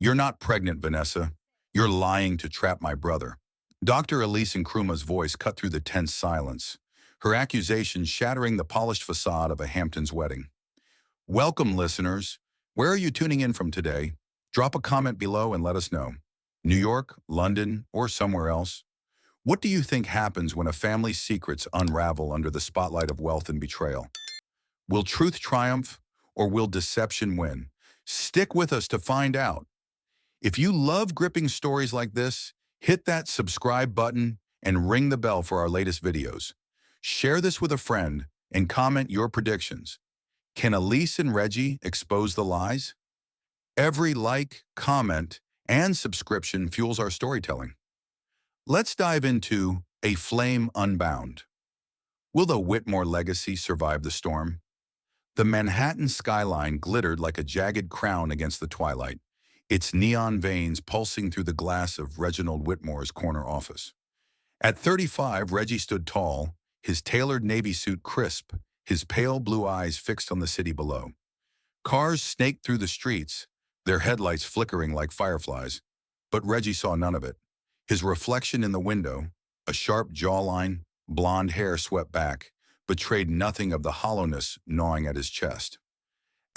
You're not pregnant, Vanessa. You're lying to trap my brother. Dr. Elise Nkrumah's voice cut through the tense silence, her accusation shattering the polished facade of a Hamptons wedding. Welcome, listeners. Where are you tuning in from today? Drop a comment below and let us know. New York, London, or somewhere else? What do you think happens when a family's secrets unravel under the spotlight of wealth and betrayal? Will truth triumph or will deception win? Stick with us to find out. If you love gripping stories like this, hit that subscribe button and ring the bell for our latest videos. Share this with a friend and comment your predictions. Can Elise and Reggie expose the lies? Every like, comment, and subscription fuels our storytelling. Let's dive into A Flame Unbound. Will the Whitmore legacy survive the storm? The Manhattan skyline glittered like a jagged crown against the twilight, its neon veins pulsing through the glass of Reginald Whitmore's corner office. At 35, Reggie stood tall, his tailored navy suit crisp, his pale blue eyes fixed on the city below. Cars snaked through the streets, their headlights flickering like fireflies, but Reggie saw none of it. His reflection in the window, a sharp jawline, blonde hair swept back, betrayed nothing of the hollowness gnawing at his chest.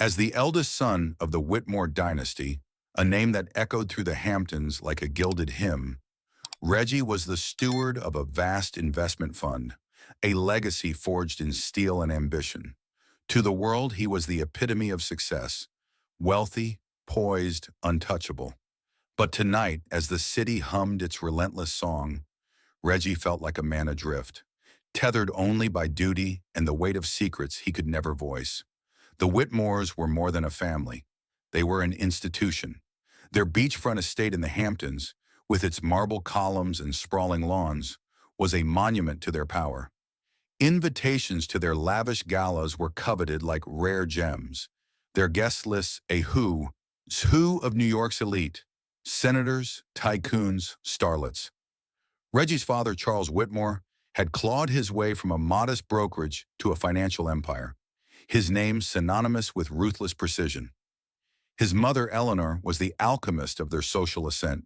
As the eldest son of the Whitmore dynasty, a name that echoed through the Hamptons like a gilded hymn, Reggie was the steward of a vast investment fund, a legacy forged in steel and ambition. To the world, he was the epitome of success, wealthy, poised, untouchable. But tonight, as the city hummed its relentless song, Reggie felt like a man adrift, tethered only by duty and the weight of secrets he could never voice. The Whitmores were more than a family. They were an institution. Their beachfront estate in the Hamptons, with its marble columns and sprawling lawns, was a monument to their power. Invitations to their lavish galas were coveted like rare gems, their guest lists a who's who of New York's elite, senators, tycoons, starlets. Reggie's father, Charles Whitmore, had clawed his way from a modest brokerage to a financial empire, his name synonymous with ruthless precision. His mother, Eleanor, was the alchemist of their social ascent,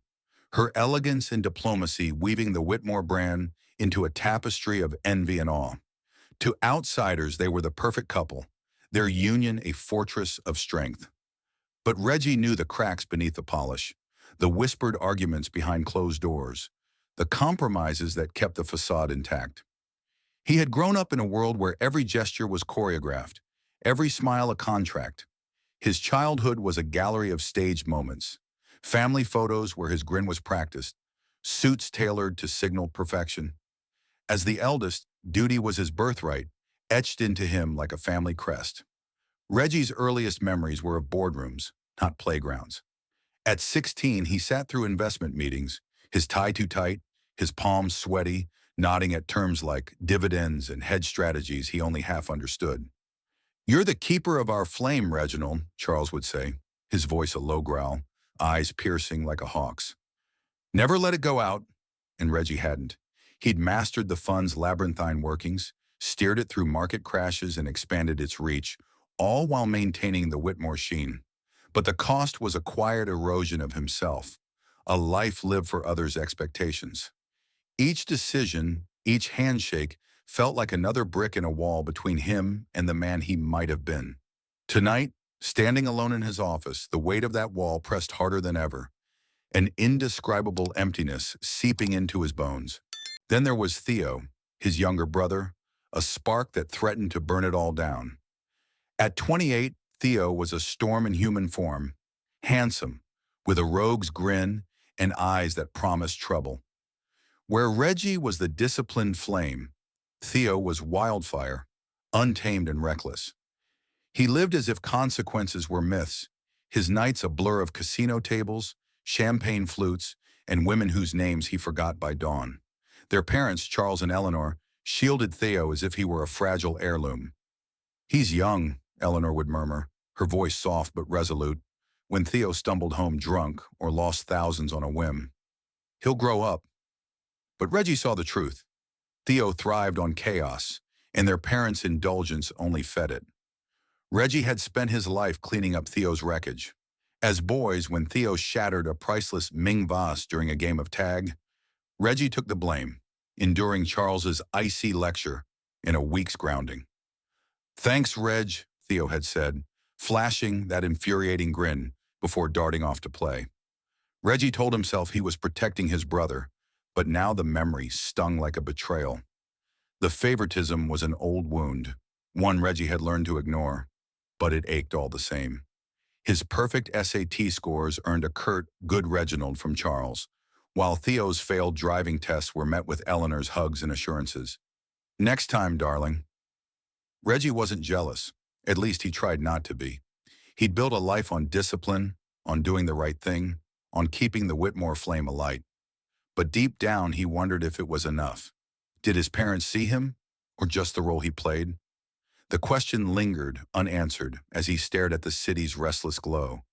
her elegance and diplomacy weaving the Whitmore brand into a tapestry of envy and awe. To outsiders, they were the perfect couple, their union a fortress of strength. But Reggie knew the cracks beneath the polish, the whispered arguments behind closed doors, the compromises that kept the facade intact. He had grown up in a world where every gesture was choreographed, every smile a contract. His childhood was a gallery of staged moments, family photos where his grin was practiced, suits tailored to signal perfection. As the eldest, duty was his birthright, etched into him like a family crest. Reggie's earliest memories were of boardrooms, not playgrounds. At 16, he sat through investment meetings, his tie too tight, his palms sweaty, nodding at terms like dividends and hedge strategies he only half understood. "You're the keeper of our flame, Reginald," Charles would say, his voice a low growl, eyes piercing like a hawk's. "Never let it go out," and Reggie hadn't. He'd mastered the fund's labyrinthine workings, steered it through market crashes and expanded its reach, all while maintaining the Whitmore sheen. But the cost was a quiet erosion of himself, a life lived for others' expectations. Each decision, each handshake, felt like another brick in a wall between him and the man he might have been. Tonight, standing alone in his office, the weight of that wall pressed harder than ever, an indescribable emptiness seeping into his bones. Then there was Theo, his younger brother, a spark that threatened to burn it all down. At 28, Theo was a storm in human form, handsome, with a rogue's grin and eyes that promised trouble. Where Reggie was the disciplined flame, Theo was wildfire, untamed and reckless. He lived as if consequences were myths, his nights a blur of casino tables, champagne flutes, and women whose names he forgot by dawn. Their parents, Charles and Eleanor, shielded Theo as if he were a fragile heirloom. "He's young," Eleanor would murmur, her voice soft but resolute, when Theo stumbled home drunk or lost thousands on a whim. "He'll grow up." But Reggie saw the truth. Theo thrived on chaos, and their parents' indulgence only fed it. Reggie had spent his life cleaning up Theo's wreckage, As boys, when Theo shattered a priceless Ming vase during a game of tag, Reggie took the blame, enduring Charles's icy lecture in a week's grounding. "Thanks, Reg," Theo had said, flashing that infuriating grin before darting off to play. Reggie told himself he was protecting his brother, but now the memory stung like a betrayal. The favoritism was an old wound, one Reggie had learned to ignore, but it ached all the same. His perfect SAT scores earned a curt, "Good Reginald" from Charles, while Theo's failed driving tests were met with Eleanor's hugs and assurances. "Next time, darling." Reggie wasn't jealous. At least he tried not to be. He'd built a life on discipline, on doing the right thing, on keeping the Whitmore flame alight. But deep down, he wondered if it was enough. Did his parents see him, or just the role he played? The question lingered, unanswered, as he stared at the city's restless glow.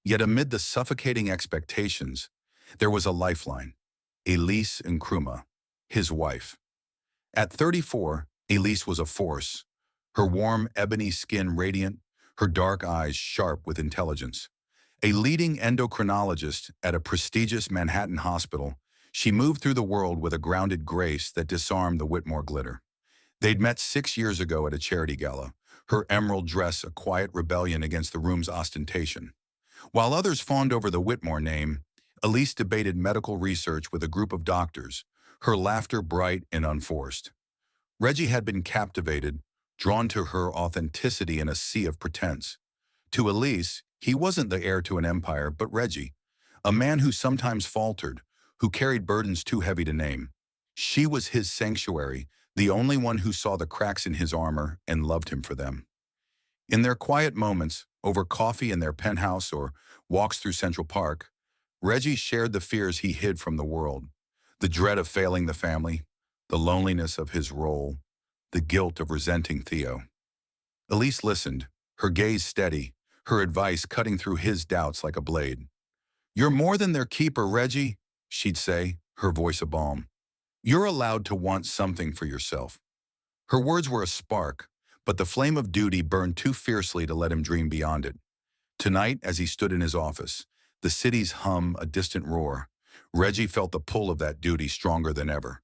Yet amid the suffocating expectations, there was a lifeline: Elise Nkrumah, his wife. At 34, Elise was a force, her warm ebony skin radiant, her dark eyes sharp with intelligence. A leading endocrinologist at a prestigious Manhattan hospital, she moved through the world with a grounded grace that disarmed the Whitmore glitter. They'd met 6 years ago at a charity gala, her emerald dress a quiet rebellion against the room's ostentation. While others fawned over the Whitmore name, Elise debated medical research with a group of doctors, her laughter bright and unforced. Reggie had been captivated, drawn to her authenticity in a sea of pretense. To Elise, he wasn't the heir to an empire, but Reggie, a man who sometimes faltered, who carried burdens too heavy to name. She was his sanctuary, the only one who saw the cracks in his armor and loved him for them. In their quiet moments, over coffee in their penthouse or walks through Central Park, Reggie shared the fears he hid from the world, the dread of failing the family, the loneliness of his role, the guilt of resenting Theo. Elise listened, her gaze steady, her advice cutting through his doubts like a blade. "You're more than their keeper, Reggie," she'd say, her voice a balm. "You're allowed to want something for yourself." Her words were a spark, but the flame of duty burned too fiercely to let him dream beyond it. Tonight, as he stood in his office, the city's hum a distant roar, Reggie felt the pull of that duty stronger than ever.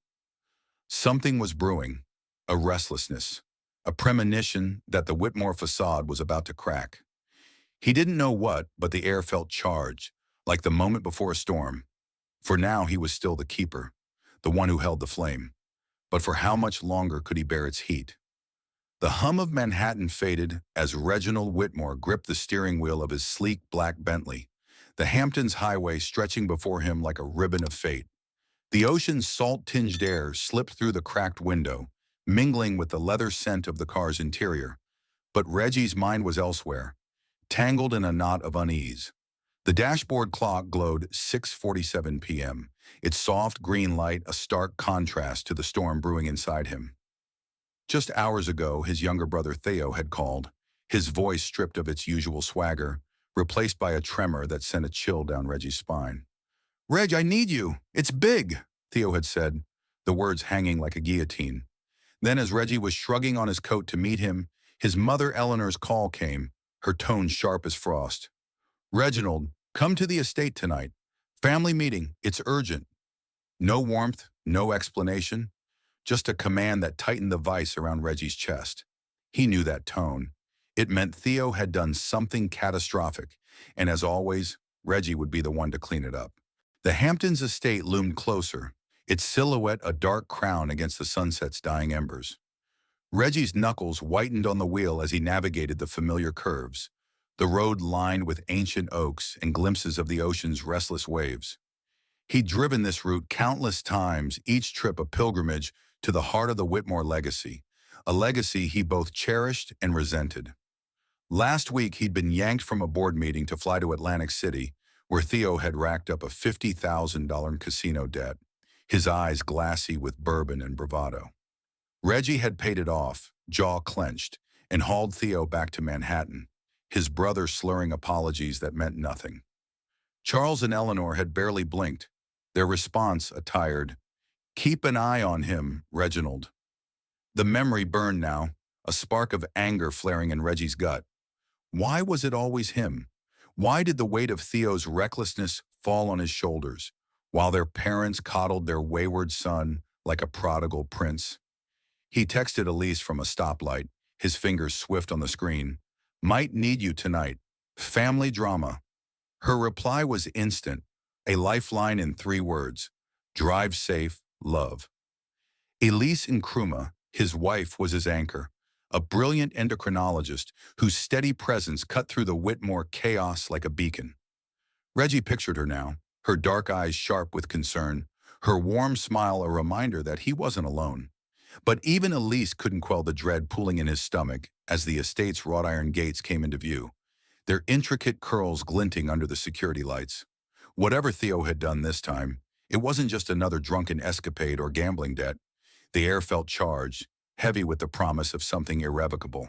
Something was brewing, a restlessness, a premonition that the Whitmore facade was about to crack. He didn't know what, but the air felt charged, like the moment before a storm. For now he was still the keeper, the one who held the flame. But for how much longer could he bear its heat? The hum of Manhattan faded as Reginald Whitmore gripped the steering wheel of his sleek black Bentley, the Hamptons highway stretching before him like a ribbon of fate. The ocean's salt-tinged air slipped through the cracked window, mingling with the leather scent of the car's interior. But Reggie's mind was elsewhere, tangled in a knot of unease. The dashboard clock glowed 6:47 p.m., its soft green light a stark contrast to the storm brewing inside him. Just hours ago, his younger brother Theo had called, his voice stripped of its usual swagger, replaced by a tremor that sent a chill down Reggie's spine. "Reg, I need you. It's big," Theo had said, the words hanging like a guillotine. Then as Reggie was shrugging on his coat to meet him, his mother Eleanor's call came, her tone sharp as frost. "Reginald, come to the estate tonight. Family meeting, it's urgent." No warmth, no explanation, just a command that tightened the vice around Reggie's chest. He knew that tone. It meant Theo had done something catastrophic, and as always, Reggie would be the one to clean it up. The Hamptons estate loomed closer, its silhouette a dark crown against the sunset's dying embers. Reggie's knuckles whitened on the wheel as he navigated the familiar curves, the road lined with ancient oaks and glimpses of the ocean's restless waves. He'd driven this route countless times, each trip a pilgrimage to the heart of the Whitmore legacy, a legacy he both cherished and resented. Last week, he'd been yanked from a board meeting to fly to Atlantic City, where Theo had racked up a $50,000 casino debt, his eyes glassy with bourbon and bravado. Reggie had paid it off, jaw clenched, and hauled Theo back to Manhattan, his brother slurring apologies that meant nothing. Charles and Eleanor had barely blinked, their response a tired, "Keep an eye on him, Reginald." The memory burned now, a spark of anger flaring in Reggie's gut. Why was it always him? Why did the weight of Theo's recklessness fall on his shoulders, while their parents coddled their wayward son like a prodigal prince? He texted Elise from a stoplight, his fingers swift on the screen. Might need you tonight. Family drama. Her reply was instant, a lifeline in 3 words. Drive safe, love. Elise Nkrumah, his wife, was his anchor, a brilliant endocrinologist whose steady presence cut through the Whitmore chaos like a beacon. Reggie pictured her now, her dark eyes sharp with concern, her warm smile a reminder that he wasn't alone. But even Elise couldn't quell the dread pooling in his stomach as the estate's wrought iron gates came into view, their intricate curls glinting under the security lights. Whatever Theo had done this time, it wasn't just another drunken escapade or gambling debt. The air felt charged, heavy with the promise of something irrevocable.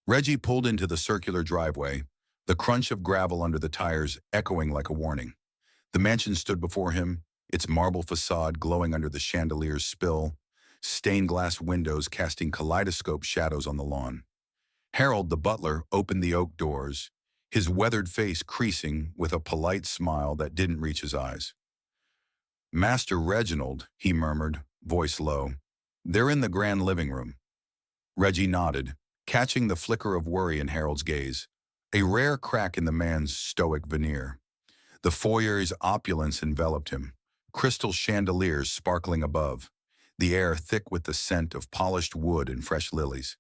Reggie pulled into the circular driveway, the crunch of gravel under the tires echoing like a warning. The mansion stood before him, its marble facade glowing under the chandelier's spill, stained glass windows casting kaleidoscope shadows on the lawn. Harold, the butler, opened the oak doors, his weathered face creasing with a polite smile that didn't reach his eyes. "Master Reginald," he murmured, voice low. "They're in the grand living room." Reggie nodded, catching the flicker of worry in Harold's gaze, a rare crack in the man's stoic veneer. The foyer's opulence enveloped him, crystal chandeliers sparkling above, the air thick with the scent of polished wood and fresh lilies.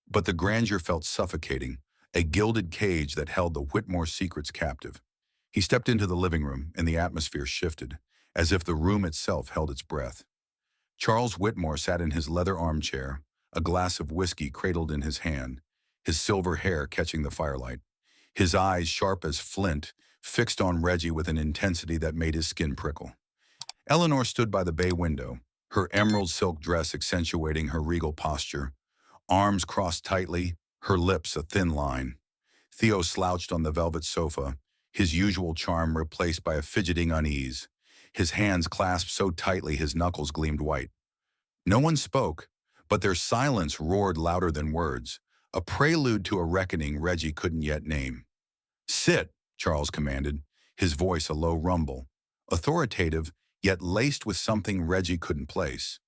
But the grandeur felt suffocating, a gilded cage that held the Whitmore secrets captive. He stepped into the living room, and the atmosphere shifted, as if the room itself held its breath. Charles Whitmore sat in his leather armchair, a glass of whiskey cradled in his hand, his silver hair catching the firelight. His eyes, sharp as flint, fixed on Reggie with an intensity that made his skin prickle. Eleanor stood by the bay window, her emerald silk dress accentuating her regal posture, arms crossed tightly, her lips a thin line. Theo slouched on the velvet sofa, his usual charm replaced by a fidgeting unease, his hands clasped so tightly his knuckles gleamed white. No one spoke, but their silence roared louder than words, a prelude to a reckoning Reggie couldn't yet name. "Sit," Charles commanded, his voice a low rumble, authoritative yet laced with something Reggie couldn't place.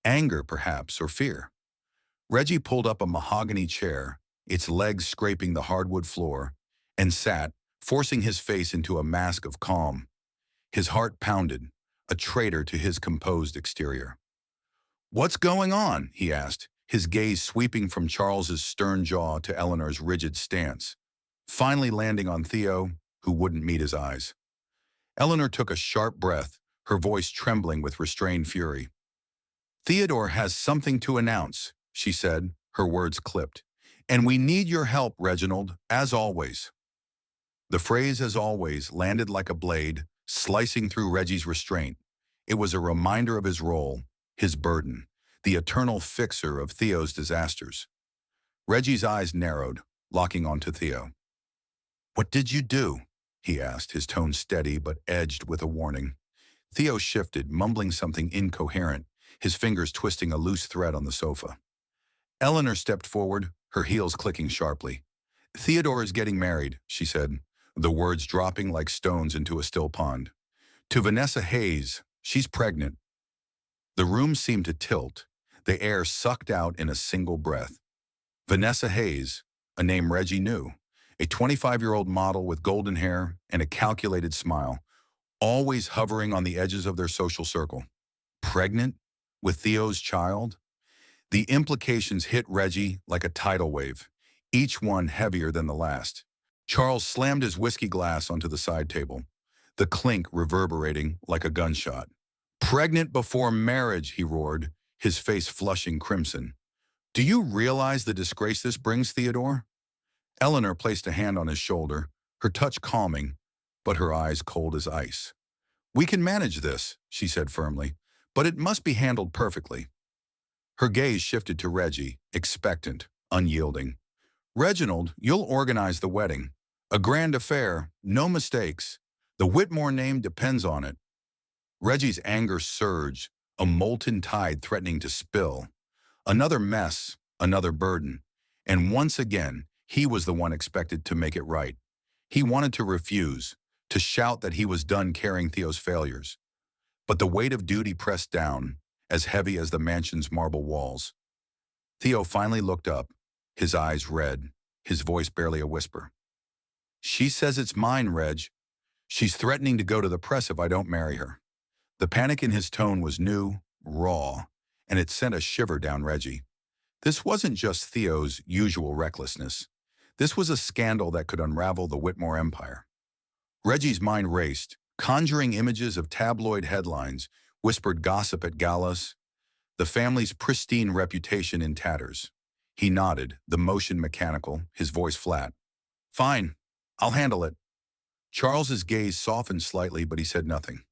Anger, perhaps, or fear. Reggie pulled up a mahogany chair, its legs scraping the hardwood floor, and sat, forcing his face into a mask of calm. His heart pounded, a traitor to his composed exterior. "What's going on?" he asked, his gaze sweeping from Charles's stern jaw to Eleanor's rigid stance, finally landing on Theo, who wouldn't meet his eyes. Eleanor took a sharp breath, her voice trembling with restrained fury. "Theodore has something to announce," she said, her words clipped. "And we need your help, Reginald, as always." The phrase "as always" landed like a blade, slicing through Reggie's restraint. It was a reminder of his role, his burden, the eternal fixer of Theo's disasters. Reggie's eyes narrowed, locking onto Theo. "What did you do?" he asked, his tone steady but edged with a warning. Theo shifted, mumbling something incoherent, his fingers twisting a loose thread on the sofa. Eleanor stepped forward, her heels clicking sharply. "Theodore is getting married," she said, the words dropping like stones into a still pond. "To Vanessa Hayes. She's pregnant." The room seemed to tilt, the air sucked out in a single breath. Vanessa Hayes, a name Reggie knew, a 25-year-old model with golden hair and a calculated smile, always hovering on the edges of their social circle. Pregnant? With Theo's child? The implications hit Reggie like a tidal wave, each one heavier than the last. Charles slammed his whiskey glass onto the side table, the clink reverberating like a gunshot. "Pregnant before marriage," he roared, his face flushing crimson. "Do you realize the disgrace this brings, Theodore?" Eleanor placed a hand on his shoulder, her touch calming, but her eyes cold as ice. "We can manage this," she said firmly, "but it must be handled perfectly." Her gaze shifted to Reggie, expectant, unyielding. "Reginald, you'll organize the wedding. A grand affair, no mistakes. The Whitmore name depends on it." Reggie's anger surged, a molten tide threatening to spill. Another mess, another burden. And once again, he was the one expected to make it right. He wanted to refuse, to shout that he was done carrying Theo's failures. But the weight of duty pressed down, as heavy as the mansion's marble walls. Theo finally looked up, his eyes red, his voice barely a whisper. "She says it's mine, Reg. She's threatening to go to the press if I don't marry her." The panic in his tone was new, raw, and it sent a shiver down Reggie. This wasn't just Theo's usual recklessness. This was a scandal that could unravel the Whitmore empire. Reggie's mind raced, conjuring images of tabloid headlines, whispered gossip at galas, the family's pristine reputation in tatters. He nodded, the motion mechanical, his voice flat. "Fine, I'll handle it." Charles's gaze softened slightly, but he said nothing.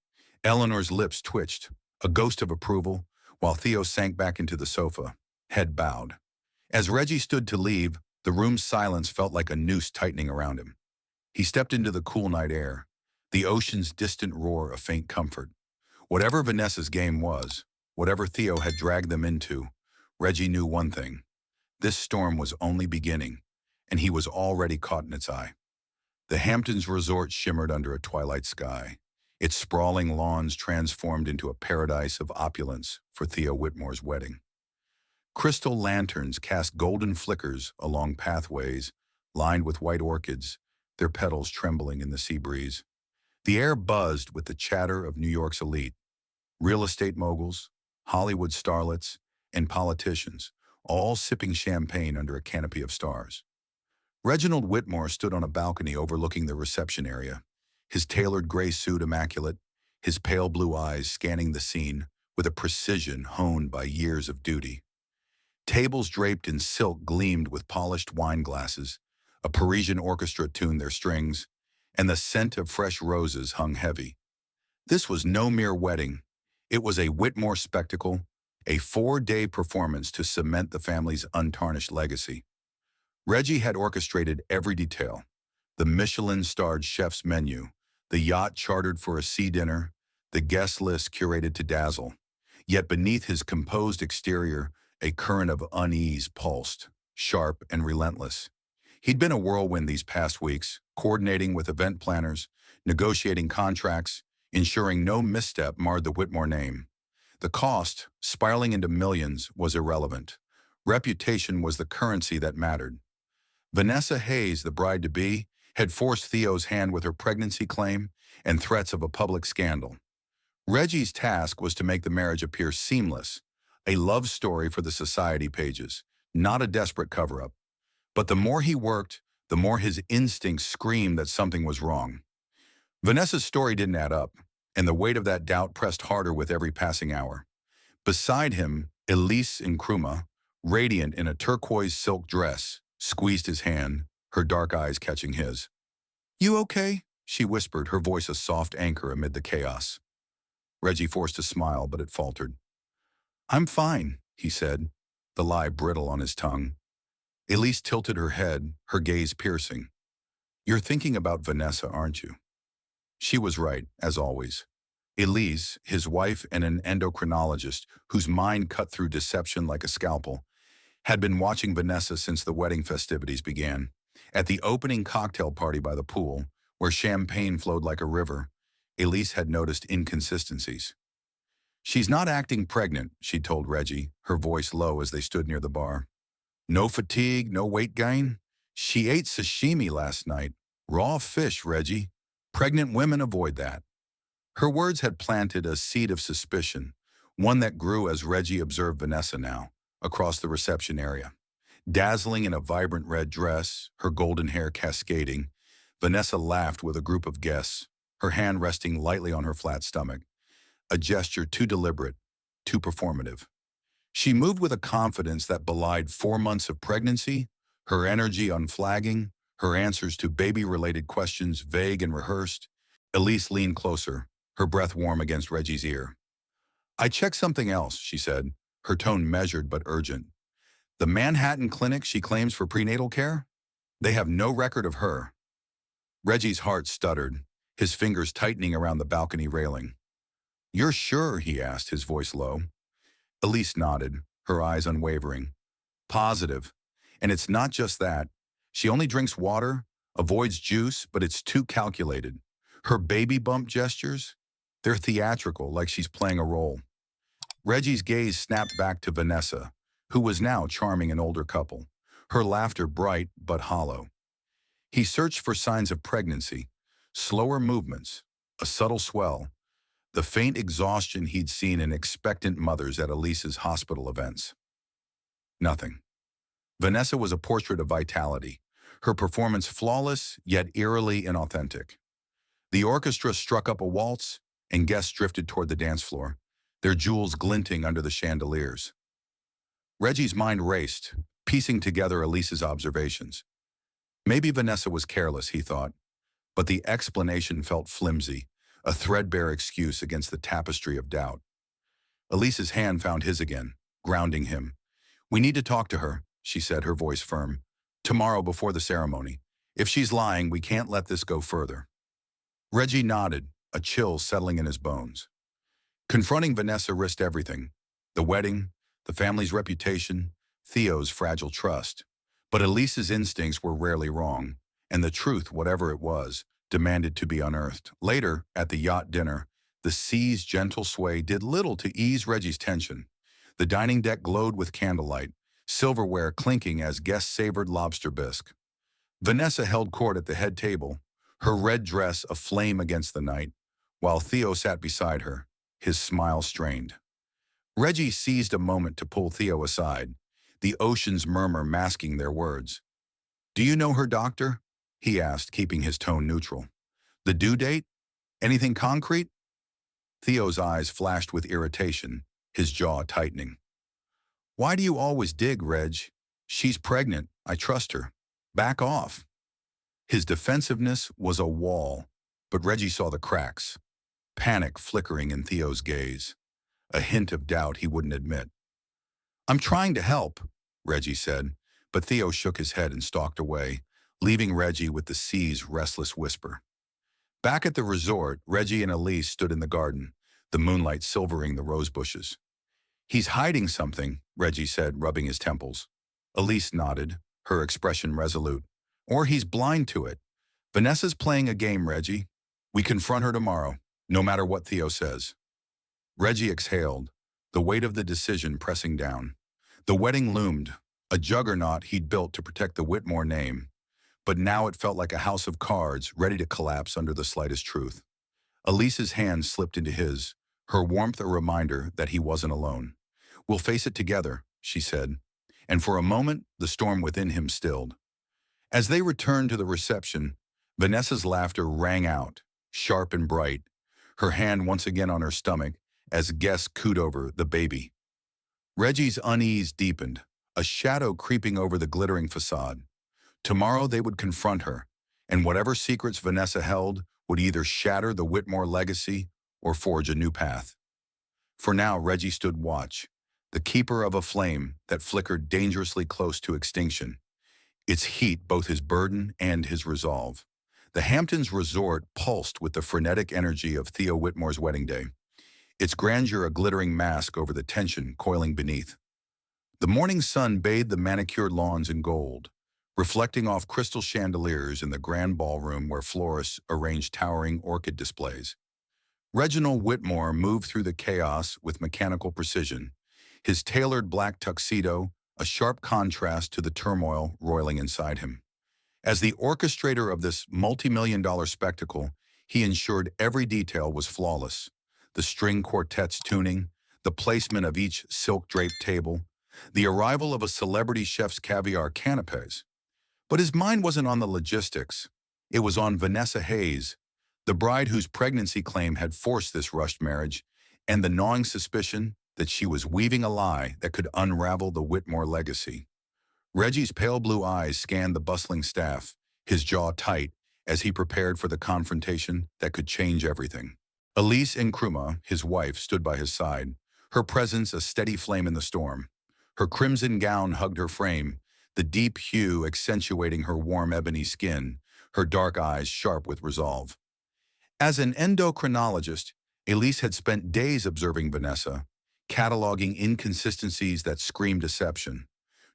Eleanor's lips twitched, a ghost of approval, while Theo sank back into the sofa, head bowed. As Reggie stood to leave, the room's silence felt like a noose tightening around him. He stepped into the cool night air, the ocean's distant roar a faint comfort. Whatever Vanessa's game was, whatever Theo had dragged them into, Reggie knew one thing. This storm was only beginning, and he was already caught in its eye. The Hamptons resort shimmered under a twilight sky, its sprawling lawns transformed into a paradise of opulence for Theo Whitmore's wedding. Crystal lanterns cast golden flickers along pathways lined with white orchids, their petals trembling in the sea breeze. The air buzzed with the chatter of New York's elite, real estate moguls, Hollywood starlets, and politicians, all sipping champagne under a canopy of stars. Reginald Whitmore stood on a balcony overlooking the reception area, his tailored gray suit immaculate, his pale blue eyes scanning the scene with a precision honed by years of duty. Tables draped in silk gleamed with polished wine glasses, a Parisian orchestra tuned their strings, and the scent of fresh roses hung heavy. This was no mere wedding. It was a Whitmore spectacle, a 4-day performance to cement the family's untarnished legacy. Reggie had orchestrated every detail: the Michelin-starred chef's menu, the yacht chartered for a sea dinner, the guest list curated to dazzle. Yet beneath his composed exterior, a current of unease pulsed, sharp and relentless. He'd been a whirlwind these past weeks, coordinating with event planners, negotiating contracts, ensuring no misstep marred the Whitmore name. The cost, spiraling into millions, was irrelevant. Reputation was the currency that mattered. Vanessa Hayes, the bride-to-be, had forced Theo's hand with her pregnancy claim and threats of a public scandal. Reggie's task was to make the marriage appear seamless, a love story for the society pages, not a desperate cover-up. But the more he worked, the more his instincts screamed that something was wrong. Vanessa's story didn't add up, and the weight of that doubt pressed harder with every passing hour. Beside him, Elise Nkrumah, radiant in a turquoise silk dress, squeezed his hand, her dark eyes catching his. "You okay?" she whispered, her voice a soft anchor amid the chaos. Reggie forced a smile, but it faltered. "I'm fine," he said, the lie brittle on his tongue. Elise tilted her head, her gaze piercing. "You're thinking about Vanessa, aren't you?" She was right, as always. Elise, his wife and an endocrinologist whose mind cut through deception like a scalpel, had been watching Vanessa since the wedding festivities began. At the opening cocktail party by the pool, where champagne flowed like a river, Elise had noticed inconsistencies. "She's not acting pregnant," she told Reggie, her voice low as they stood near the bar. "No fatigue, no weight gain. She ate sashimi last night. Raw fish, Reggie. Pregnant women avoid that." Her words had planted a seed of suspicion, one that grew as Reggie observed Vanessa now, across the reception area. Dazzling in a vibrant red dress, her golden hair cascading, Vanessa laughed with a group of guests, her hand resting lightly on her flat stomach, a gesture too deliberate, too performative. She moved with a confidence that belied 4 months of pregnancy, her energy unflagging, her answers to baby-related questions vague and rehearsed. Elise leaned closer, her breath warm against Reggie's ear. "I checked something else," she said, her tone measured but urgent. "The Manhattan clinic she claims for prenatal care? They have no record of her." Reggie's heart stuttered, his fingers tightening around the balcony railing. "You're sure?" he asked, his voice low. Elise nodded, her eyes unwavering. "Positive. And it's not just that. She only drinks water, Avoids juice, but it's too calculated. Her baby bump gestures? They're theatrical, like she's playing a role. Reggie's gaze snapped back to Vanessa, who was now charming an older couple, her laughter bright but hollow. He searched for signs of pregnancy, slower movements, a subtle swell, the faint exhaustion he'd seen in expectant mothers at Elise's hospital events. Nothing. Vanessa was a portrait of vitality, her performance flawless yet eerily inauthentic. The orchestra struck up a waltz, and guests drifted toward the dance floor, their jewels glinting under the chandeliers. Reggie's mind raced, piecing together Elise's observations. Maybe Vanessa was careless, he thought, but the explanation felt flimsy, a threadbare excuse against the tapestry of doubt. Elise's hand found his again, grounding him. "We need to talk to her," she said, her voice firm. "Tomorrow before the ceremony. If she's lying, we can't let this go further." Reggie nodded, a chill settling in his bones. Confronting Vanessa risked everything: the wedding, the family's reputation, Theo's fragile trust. But Elise's instincts were rarely wrong, and the truth, whatever it was, demanded to be unearthed. Later, at the yacht dinner, the sea's gentle sway did little to ease Reggie's tension. The dining deck glowed with candlelight, silverware clinking as guests savored lobster bisque. Vanessa held court at the head table, her red dress aflame against the night, while Theo sat beside her, his smile strained. Reggie seized a moment to pull Theo aside, the ocean's murmur masking their words. "Do you know her doctor?" he asked, keeping his tone neutral. "The due date? Anything concrete?" Theo's eyes flashed with irritation, his jaw tightening. "Why do you always dig, Reg? She's pregnant. I trust her. Back off." His defensiveness was a wall, but Reggie saw the cracks, panic flickering in Theo's gaze, a hint of doubt he wouldn't admit. "I'm trying to help," Reggie said, but Theo shook his head and stalked away, leaving Reggie with the sea's restless whisper. Back at the resort, Reggie and Elise stood in the garden, the moonlight silvering the rose bushes. "He's hiding something," Reggie said, rubbing his temples. Elise nodded, her expression resolute. "Or he's blind to it. Vanessa's playing a game, Reggie. We confront her tomorrow, no matter what Theo says." Reggie exhaled, the weight of the decision pressing down. The wedding loomed, a juggernaut he'd built to protect the Whitmore name. But now it felt like a house of cards ready to collapse under the slightest truth. Elise's hand slipped into his, her warmth a reminder that he wasn't alone. "We'll face it together," she said, and for a moment the storm within him stilled. As they returned to the reception, Vanessa's laughter rang out, sharp and bright, her hand once again on her stomach as guests cooed over the baby. Reggie's unease deepened, a shadow creeping over the glittering facade. Tomorrow they would confront her, and whatever secrets Vanessa held would either shatter the Whitmore legacy or forge a new path. For now, Reggie stood watch, the keeper of a flame that flickered dangerously close to extinction, its heat both his burden and his resolve. The Hamptons resort pulsed with the frenetic energy of Theo Whitmore's wedding day, its grandeur a glittering mask over the tension coiling beneath. The morning sun bathed the manicured lawns in gold, reflecting off crystal chandeliers in the grand ballroom where florists arranged towering orchid displays. Reginald Whitmore moved through the chaos with mechanical precision, his tailored black tuxedo a sharp contrast to the turmoil roiling inside him. As the orchestrator of this multi-million-dollar spectacle, he ensured every detail was flawless: the string quartet's tuning, the placement of each silk-draped table, the arrival of a celebrity chef's caviar canapes. But his mind wasn't on the logistics. It was on Vanessa Hayes, the bride whose pregnancy claim had forced this rushed marriage, and the gnawing suspicion that she was weaving a lie that could unravel the Whitmore legacy. Reggie's pale blue eyes scanned the bustling staff, his jaw tight, as he prepared for the confrontation that could change everything. Elise Nkrumah, his wife, stood by his side, her presence a steady flame in the storm. Her crimson gown hugged her frame, the deep hue accentuating her warm ebony skin, her dark eyes sharp with resolve. As an endocrinologist, Elise had spent days observing Vanessa, cataloging inconsistencies that screamed deception.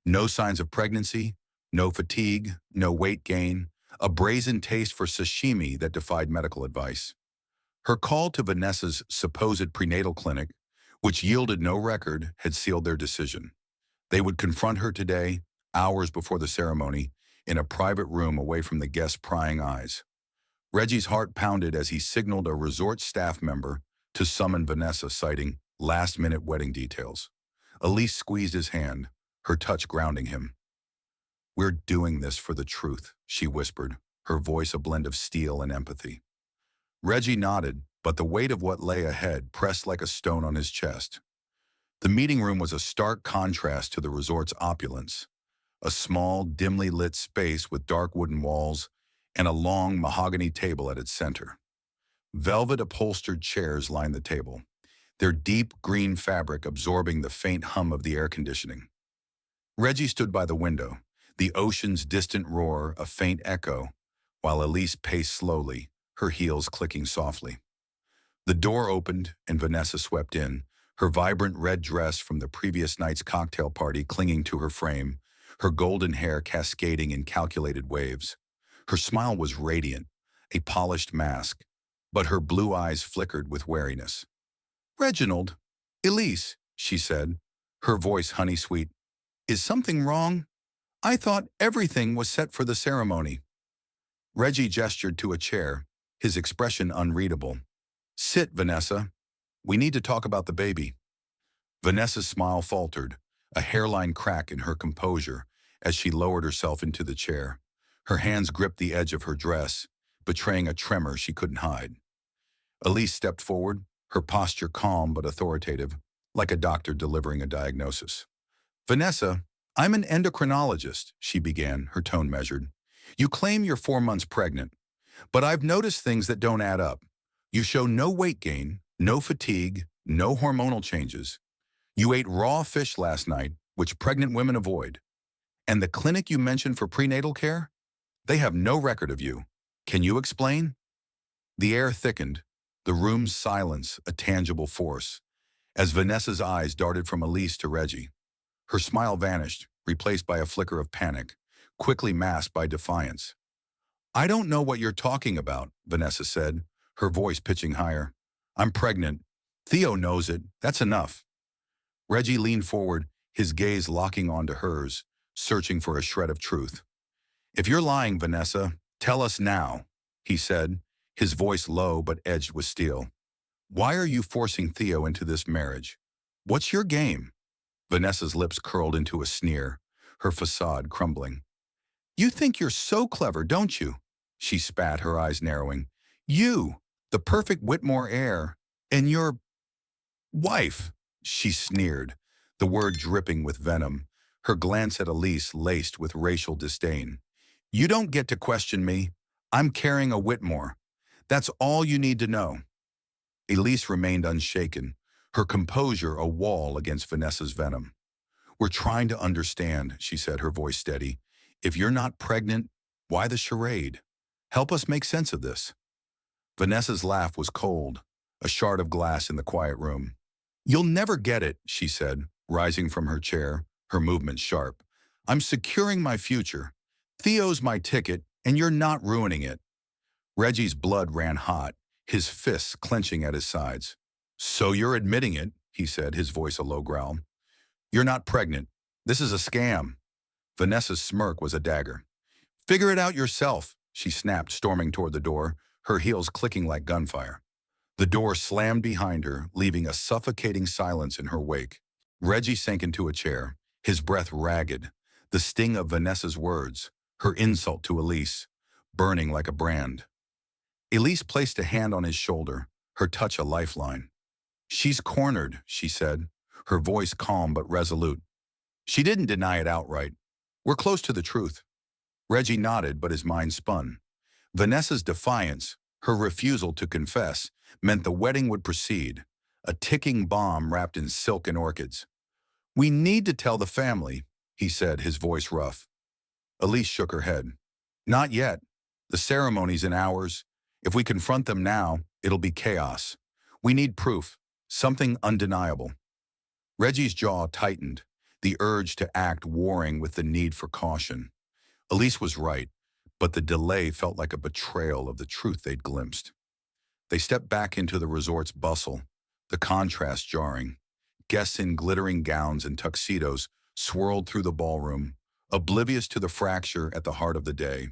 No signs of pregnancy, no fatigue, no weight gain, a brazen taste for sashimi that defied medical advice. Her call to Vanessa's supposed prenatal clinic, which yielded no record, had sealed their decision. They would confront her today, hours before the ceremony, in a private room away from the guests' prying eyes. Reggie's heart pounded as he signaled a resort staff member to summon Vanessa, citing last-minute wedding details. Elise squeezed his hand, her touch grounding him. "We're doing this for the truth," she whispered, her voice a blend of steel and empathy. Reggie nodded, but the weight of what lay ahead pressed like a stone on his chest. The meeting room was a stark contrast to the resort's opulence. A small, dimly lit space with dark wooden walls and a long mahogany table at its center. Velvet upholstered chairs lined the table, their deep green fabric absorbing the faint hum of the air conditioning. Reggie stood by the window, the ocean's distant roar a faint echo, while Elise paced slowly, her heels clicking softly. The door opened and Vanessa swept in, her vibrant red dress from the previous night's cocktail party clinging to her frame, her golden hair cascading in calculated waves. Her smile was radiant, a polished mask, but her blue eyes flickered with wariness. "Reginald, Elise," she said, her voice honey-sweet, "is something wrong? I thought everything was set for the ceremony." Reggie gestured to a chair, his expression unreadable. "Sit, Vanessa. We need to talk about the baby." Vanessa's smile faltered, a hairline crack in her composure as she lowered herself into the chair. Her hands gripped the edge of her dress, betraying a tremor she couldn't hide. Elise stepped forward, her posture calm but authoritative, like a doctor delivering a diagnosis. "Vanessa, I'm an endocrinologist," she began, her tone measured. "You claim you're 4 months pregnant, but I've noticed things that don't add up. You show no weight gain, no fatigue, no hormonal changes. You ate raw fish last night, which pregnant women avoid. And the clinic you mentioned for prenatal care? They have no record of you. Can you explain?" The air thickened, the room's silence a tangible force, as Vanessa's eyes darted from Elise to Reggie. Her smile vanished, replaced by a flicker of panic, quickly masked by defiance. "I don't know what you're talking about," Vanessa said, her voice pitching higher. "I'm pregnant. Theo knows it. That's enough." Reggie leaned forward, his gaze locking onto hers, searching for a shred of truth. "If you're lying, Vanessa, tell us now," he said, his voice low but edged with steel. "Why are you forcing Theo into this marriage? What's your game?" Vanessa's lips curled into a sneer, her facade crumbling. "You think you're so clever, don't you?" she spat, her eyes narrowing. "You, the perfect Whitmore heir, and your wife," she sneered, the word dripping with venom, her glance at Elise laced with racial disdain. "You don't get to question me. I'm carrying a Whitmore. That's all you need to know." Elise remained unshaken, her composure a wall against Vanessa's venom. "We're trying to understand," she said, her voice steady. "If you're not pregnant, why the charade? Help us make sense of this." Vanessa's laugh was cold, a shard of glass in the quiet room. "You'll never get it," she said, rising from her chair, her movements sharp. "I'm securing my future. Theo's my ticket, and you're not ruining it." Reggie's blood ran hot, his fists clenching at his sides. "So you're admitting it," he said, his voice a low growl. "You're not pregnant. This is a scam." Vanessa's smirk was a dagger. "Figure it out yourself," she snapped, storming toward the door, her heels clicking like gunfire. The door slammed behind her, leaving a suffocating silence in her wake. Reggie sank into a chair, his breath ragged, the sting of Vanessa's words, her insult to Elise, burning like a brand. Elise placed a hand on his shoulder, her touch a lifeline. "She's cornered," she said, her voice calm but resolute. She didn't deny it outright. "We're close to the truth." Reggie nodded, but his mind spun. Vanessa's defiance, her refusal to confess, meant the wedding would proceed, a ticking bomb wrapped in silk and orchids. "We need to tell the family," he said, his voice rough. Elise shook her head. "Not yet. The ceremony's in hours. If we confront them now, it'll be chaos. We need proof, something undeniable." Reggie's jaw tightened, the urge to act warring with the need for caution. Elise was right. but the delay felt like a betrayal of the truth they'd glimpsed. They stepped back into the resort's bustle, the contrast jarring. Guests in glittering gowns and tuxedos swirled through the ballroom, oblivious to the fracture at the heart of the day.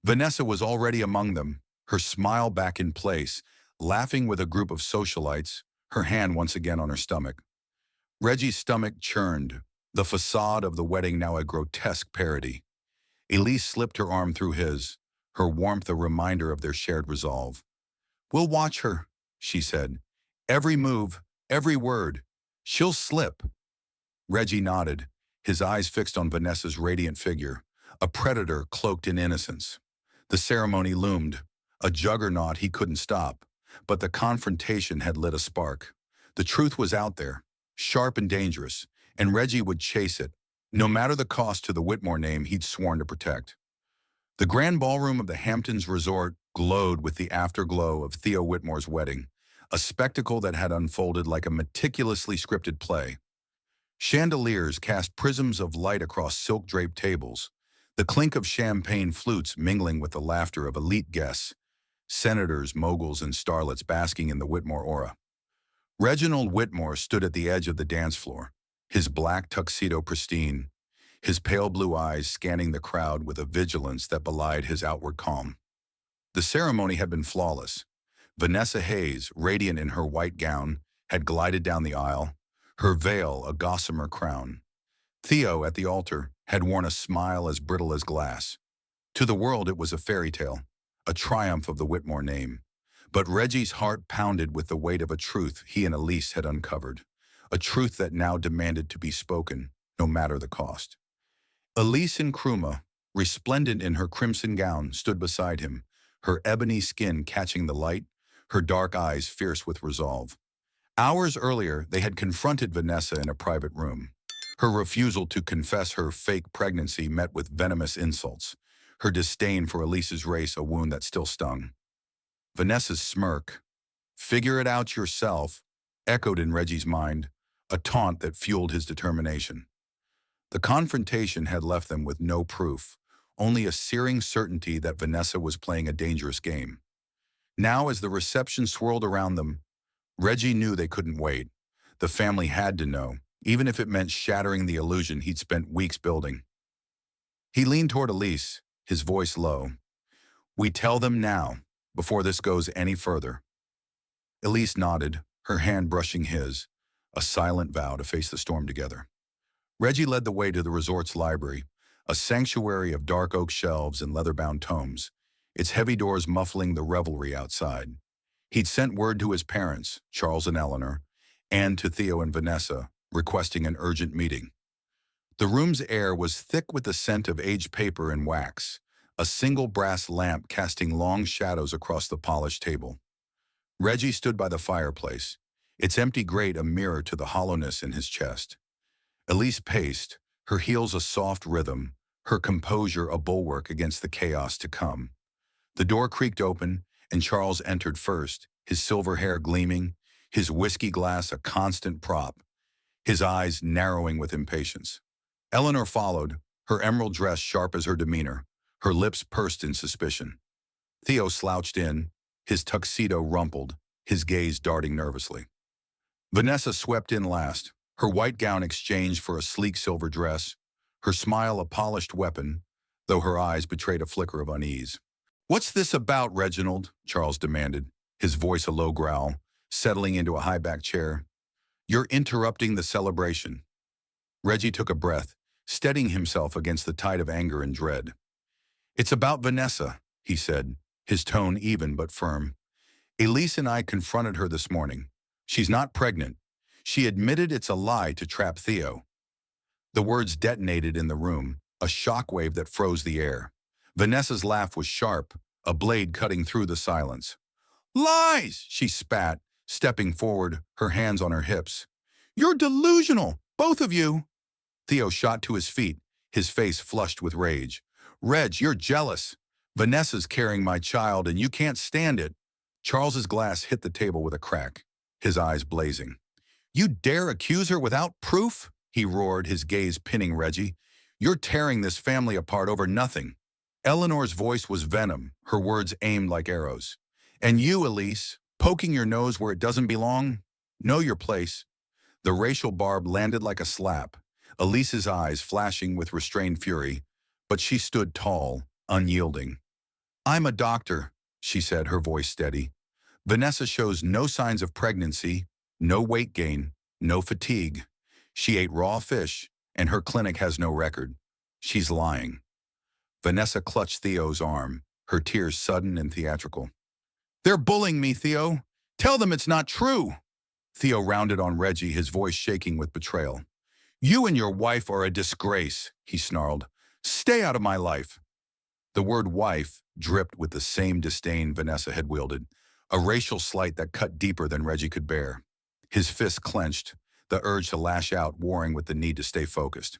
Vanessa was already among them, her smile back in place, laughing with a group of socialites, her hand once again on her stomach. Reggie's stomach churned, the facade of the wedding now a grotesque parody. Elise slipped her arm through his, her warmth a reminder of their shared resolve. "We'll watch her," she said. "Every move, every word. She'll slip." Reggie nodded, his eyes fixed on Vanessa's radiant figure, a predator cloaked in innocence. The ceremony loomed, a juggernaut he couldn't stop, but the confrontation had lit a spark. The truth was out there, sharp and dangerous, and Reggie would chase it, no matter the cost to the Whitmore name he'd sworn to protect. The grand ballroom of the Hamptons resort glowed with the afterglow of Theo Whitmore's wedding, a spectacle that had unfolded like a meticulously scripted play. Chandeliers cast prisms of light across silk-draped tables, the clink of champagne flutes mingling with the laughter of elite guests, senators, moguls, and starlets basking in the Whitmore aura. Reginald Whitmore stood at the edge of the dance floor, his black tuxedo pristine, his pale blue eyes scanning the crowd with a vigilance that belied his outward calm. The ceremony had been flawless. Vanessa Hayes, radiant in her white gown, had glided down the aisle, her veil a gossamer crown. Theo, at the altar, had worn a smile as brittle as glass. To the world it was a fairy tale, a triumph of the Whitmore name. But Reggie's heart pounded with the weight of a truth he and Elise had uncovered, a truth that now demanded to be spoken, no matter the cost. Elise Nkrumah, resplendent in her crimson gown, stood beside him, her ebony skin catching the light, her dark eyes fierce with resolve. Hours earlier, they had confronted Vanessa in a private room. Her refusal to confess her fake pregnancy met with venomous insults, her disdain for Elise's race a wound that still stung. Vanessa's smirk, "Figure it out yourself," echoed in Reggie's mind, a taunt that fueled his determination. The confrontation had left them with no proof, only a searing certainty that Vanessa was playing a dangerous game. Now, as the reception swirled around them, Reggie knew they couldn't wait. The family had to know, even if it meant shattering the illusion he'd spent weeks building. He leaned toward Elise, his voice low. "We tell them now, before this goes any further." Elise nodded, her hand brushing his, a silent vow to face the storm together. Reggie led the way to the resort's library, a sanctuary of dark oak shelves and leather-bound tomes, its heavy doors muffling the revelry outside. He'd sent word to his parents, Charles and Eleanor, and to Theo and Vanessa, requesting an urgent meeting. The room's air was thick with the scent of aged paper and wax, a single brass lamp casting long shadows across the polished table. Reggie stood by the fireplace, its empty grate a mirror to the hollowness in his chest. Elise paced, her heels a soft rhythm, her composure a bulwark against the chaos to come. The door creaked open, and Charles entered first, his silver hair gleaming, his whiskey glass a constant prop, his eyes narrowing with impatience. Eleanor followed, her emerald dress sharp as her demeanor, her lips pursed in suspicion. Theo slouched in, his tuxedo rumpled, his gaze darting nervously. Vanessa swept in last, her white gown exchanged for a sleek silver dress, her smile a polished weapon, though her eyes betrayed a flicker of unease. "What's this about, Reginald?" Charles demanded, his voice a low growl, settling into a high-backed chair. "You're interrupting the celebration." Reggie took a breath, steadying himself against the tide of anger and dread. "It's about Vanessa," he said, his tone even but firm. "Elise and I confronted her this morning. She's not pregnant. She admitted it's a lie to trap Theo." The words detonated in the room, a shockwave that froze the air. Vanessa's laugh was sharp, a blade cutting through the silence. "Lies!" she spat, stepping forward, her hands on her hips. "You're delusional, both of you." Theo shot to his feet, his face flushed with rage. "Reg, you're jealous. Vanessa's carrying my child and you can't stand it." Charles's glass hit the table with a crack, his eyes blazing. "You dare accuse her without proof?" he roared, his gaze pinning Reggie. "You're tearing this family apart over nothing." Eleanor's voice was venom, her words aimed like arrows. And you, Elise, poking your nose where it doesn't belong? Know your place. The racial barb landed like a slap, Elise's eyes flashing with restrained fury, but she stood tall, unyielding. I'm a doctor, she said, her voice steady. Vanessa shows no signs of pregnancy, no weight gain, no fatigue. She ate raw fish, and her clinic has no record. She's lying. Vanessa clutched Theo's arm, her tears sudden and theatrical. They're bullying me, Theo. Tell them it's not true. Theo rounded on Reggie, his voice shaking with betrayal. You and your wife are a disgrace, he snarled. Stay out of my life. The word wife dripped with the same disdain Vanessa had wielded, a racial slight that cut deeper than Reggie could bear. His fists clenched, the urge to lash out warring with the need to stay focused.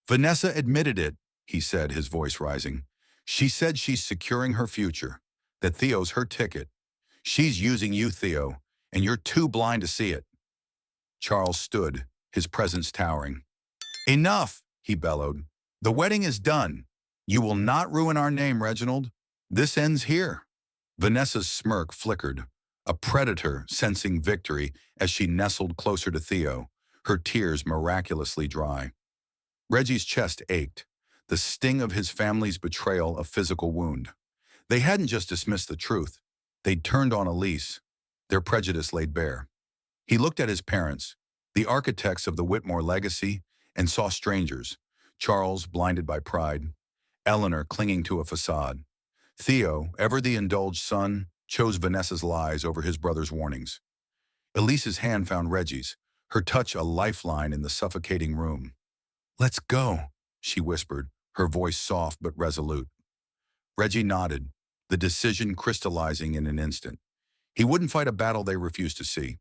Vanessa admitted it, he said, his voice rising. She said she's securing her future, that Theo's her ticket. She's using you, Theo, and you're too blind to see it. Charles stood, his presence towering. Enough, he bellowed. The wedding is done. You will not ruin our name, Reginald. This ends here. Vanessa's smirk flickered, a predator sensing victory as she nestled closer to Theo, her tears miraculously dry. Reggie's chest ached, the sting of his family's betrayal a physical wound. They hadn't just dismissed the truth. They'd turned on Elise, their prejudice laid bare. He looked at his parents, the architects of the Whitmore legacy, and saw strangers, Charles blinded by pride, Eleanor clinging to a facade. Theo, ever the indulged son, chose Vanessa's lies over his brother's warnings. Elise's hand found Reggie's, her touch a lifeline in the suffocating room. Let's go, she whispered, her voice soft but resolute. Reggie nodded, the decision crystallizing in an instant. He wouldn't fight a battle they refused to see.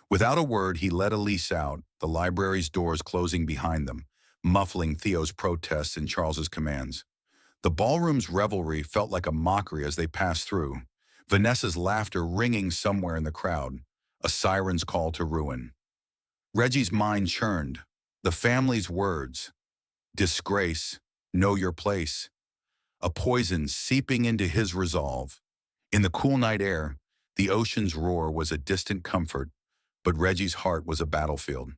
Without a word, he led Elise out, the library's doors closing behind them, muffling Theo's protests and Charles's commands. The ballroom's revelry felt like a mockery as they passed through, Vanessa's laughter ringing somewhere in the crowd, a siren's call to ruin. Reggie's mind churned, the family's words, disgrace, know your place, a poison seeping into his resolve. In the cool night air, the ocean's roar was a distant comfort, but Reggie's heart was a battlefield.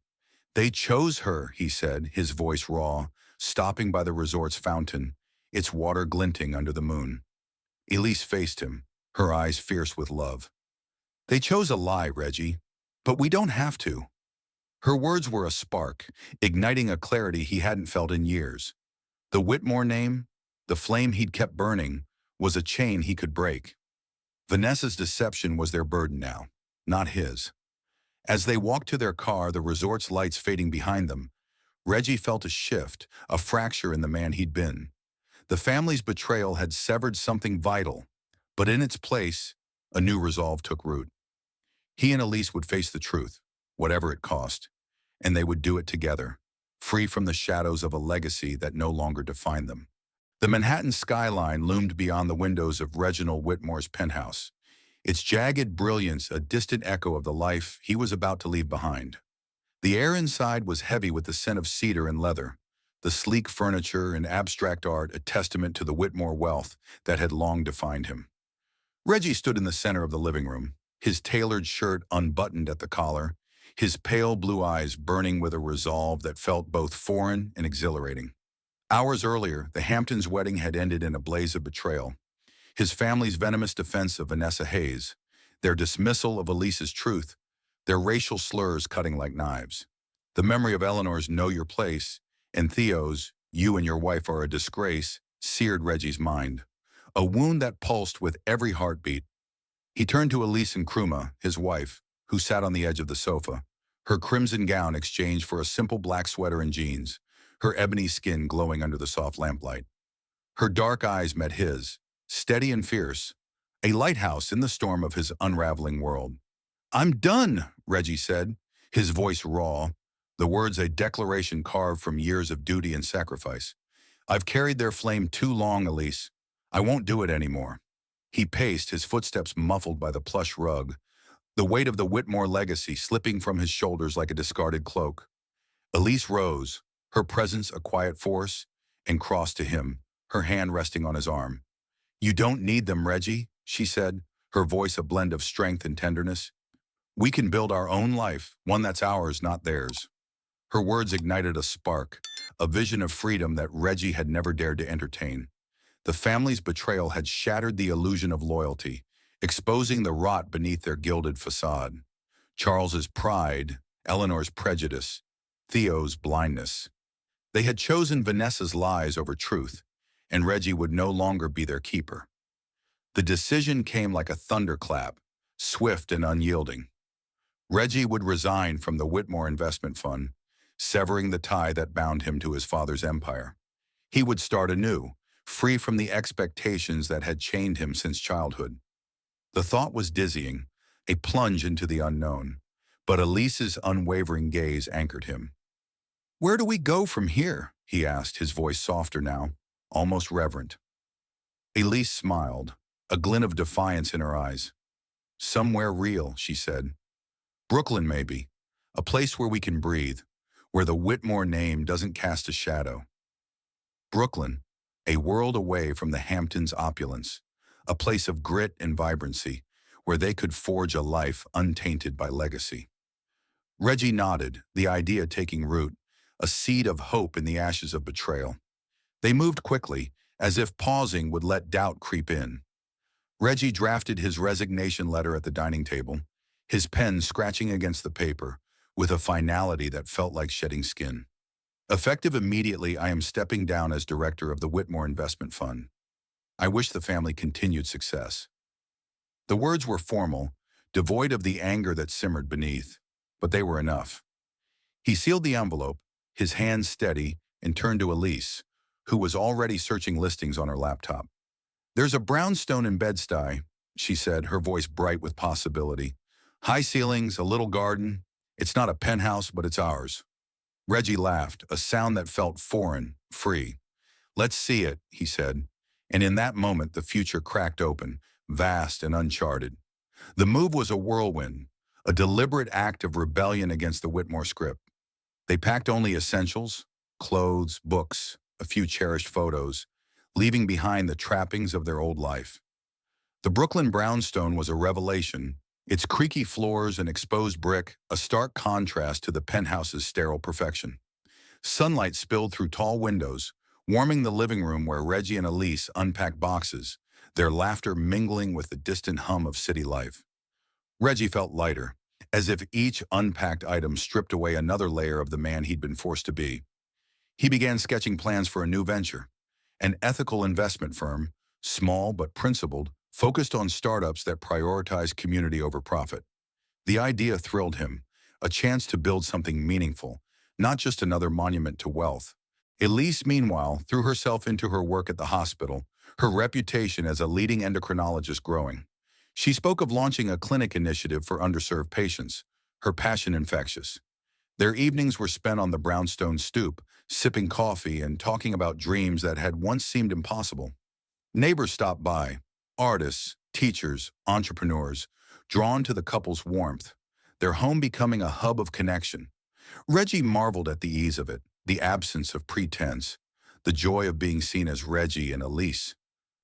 They chose her, he said, his voice raw, stopping by the resort's fountain, its water glinting under the moon. Elise faced him, her eyes fierce with love. They chose a lie, Reggie, but we don't have to. Her words were a spark, igniting a clarity he hadn't felt in years. The Whitmore name, the flame he'd kept burning, was a chain he could break. Vanessa's deception was their burden now, not his. As they walked to their car, the resort's lights fading behind them, Reggie felt a shift, a fracture in the man he'd been. The family's betrayal had severed something vital, but in its place, a new resolve took root. He and Elise would face the truth, whatever it cost, and they would do it together, free from the shadows of a legacy that no longer defined them. The Manhattan skyline loomed beyond the windows of Reginald Whitmore's penthouse, its jagged brilliance a distant echo of the life he was about to leave behind. The air inside was heavy with the scent of cedar and leather, the sleek furniture and abstract art a testament to the Whitmore wealth that had long defined him. Reggie stood in the center of the living room, his tailored shirt unbuttoned at the collar, his pale blue eyes burning with a resolve that felt both foreign and exhilarating. Hours earlier, the Hamptons' wedding had ended in a blaze of betrayal. His family's venomous defense of Vanessa Hayes, their dismissal of Elise's truth, their racial slurs cutting like knives. The memory of Eleanor's know your place and Theo's you and your wife are a disgrace seared Reggie's mind, a wound that pulsed with every heartbeat. He turned to Elise Nkrumah, his wife, who sat on the edge of the sofa, her crimson gown exchanged for a simple black sweater and jeans, her ebony skin glowing under the soft lamplight. Her dark eyes met his, steady and fierce, a lighthouse in the storm of his unraveling world. I'm done, Reggie said, his voice raw, the words a declaration carved from years of duty and sacrifice. I've carried their flame too long, Elise. I won't do it anymore. He paced, his footsteps muffled by the plush rug, the weight of the Whitmore legacy slipping from his shoulders like a discarded cloak. Elise rose, her presence a quiet force, and crossed to him, her hand resting on his arm. "You don't need them, Reggie," she said, her voice a blend of strength and tenderness. "We can build our own life, one that's ours, not theirs." Her words ignited a spark, a vision of freedom that Reggie had never dared to entertain. The family's betrayal had shattered the illusion of loyalty, exposing the rot beneath their gilded facade. Charles's pride, Eleanor's prejudice, Theo's blindness. They had chosen Vanessa's lies over truth, and Reggie would no longer be their keeper. The decision came like a thunderclap, swift and unyielding. Reggie would resign from the Whitmore investment fund, severing the tie that bound him to his father's empire. He would start anew, free from the expectations that had chained him since childhood. The thought was dizzying, a plunge into the unknown, but Elise's unwavering gaze anchored him. "Where do we go from here?" he asked, his voice softer now, almost reverent. Elise smiled, a glint of defiance in her eyes. "Somewhere real," she said. "Brooklyn, maybe. A place where we can breathe, where the Whitmore name doesn't cast a shadow." Brooklyn, a world away from the Hamptons' opulence, a place of grit and vibrancy, where they could forge a life untainted by legacy. Reggie nodded, the idea taking root, a seed of hope in the ashes of betrayal. They moved quickly, as if pausing would let doubt creep in. Reggie drafted his resignation letter at the dining table, his pen scratching against the paper, with a finality that felt like shedding skin. "Effective immediately, I am stepping down as director of the Whitmore Investment Fund. I wish the family continued success." The words were formal, devoid of the anger that simmered beneath, but they were enough. He sealed the envelope, his hands steady, and turned to Elise, who was already searching listings on her laptop. "There's a brownstone in Bed-Stuy," she said, her voice bright with possibility. "High ceilings, a little garden. It's not a penthouse, but it's ours." Reggie laughed, a sound that felt foreign, free. "Let's see it," he said, and in that moment the future cracked open, vast and uncharted. The move was a whirlwind, a deliberate act of rebellion against the Whitmore script. They packed only essentials, clothes, books, a few cherished photos, leaving behind the trappings of their old life. The Brooklyn brownstone was a revelation, its creaky floors and exposed brick a stark contrast to the penthouse's sterile perfection. Sunlight spilled through tall windows, warming the living room where Reggie and Elise unpacked boxes, their laughter mingling with the distant hum of city life. Reggie felt lighter, as if each unpacked item stripped away another layer of the man he'd been forced to be. He began sketching plans for a new venture, an ethical investment firm, small but principled, focused on startups that prioritize community over profit. The idea thrilled him, a chance to build something meaningful, not just another monument to wealth. Elise, meanwhile, threw herself into her work at the hospital, her reputation as a leading endocrinologist growing. She spoke of launching a clinic initiative for underserved patients, her passion infectious. Their evenings were spent on the brownstone stoop, sipping coffee and talking about dreams that had once seemed impossible. Neighbors stopped by, artists, teachers, entrepreneurs, drawn to the couple's warmth, their home becoming a hub of connection. Reggie marveled at the ease of it, the absence of pretense, the joy of being seen as Reggie and Elise,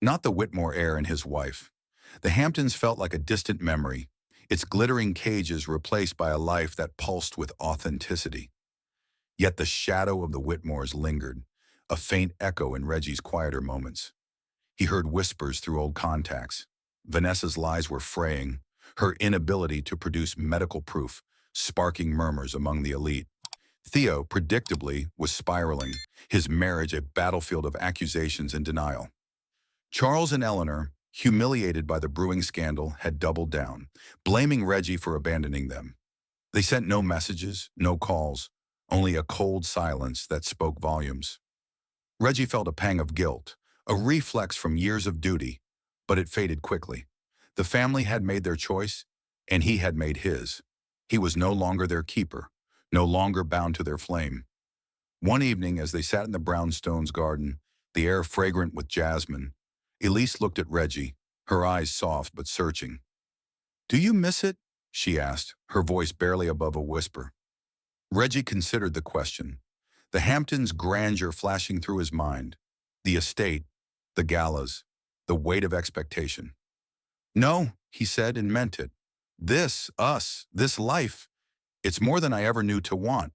not the Whitmore heir and his wife. The Hamptons felt like a distant memory, its glittering cages replaced by a life that pulsed with authenticity. Yet the shadow of the Whitmores lingered, a faint echo in Reggie's quieter moments. He heard whispers through old contacts. Vanessa's lies were fraying, her inability to produce medical proof, sparking murmurs among the elite. Theo, predictably, was spiraling, his marriage a battlefield of accusations and denial. Charles and Eleanor, humiliated by the brewing scandal, had doubled down, blaming Reggie for abandoning them. They sent no messages, no calls, only a cold silence that spoke volumes. Reggie felt a pang of guilt, a reflex from years of duty, but it faded quickly. The family had made their choice, and he had made his. He was no longer their keeper, no longer bound to their flame. One evening, as they sat in the brownstone's garden, the air fragrant with jasmine, Elise looked at Reggie, her eyes soft but searching. "Do you miss it?" she asked, her voice barely above a whisper. Reggie considered the question, the Hamptons' grandeur flashing through his mind, the estate, the galas, the weight of expectation. "No," he said and meant it. This life, it's more than I ever knew to want."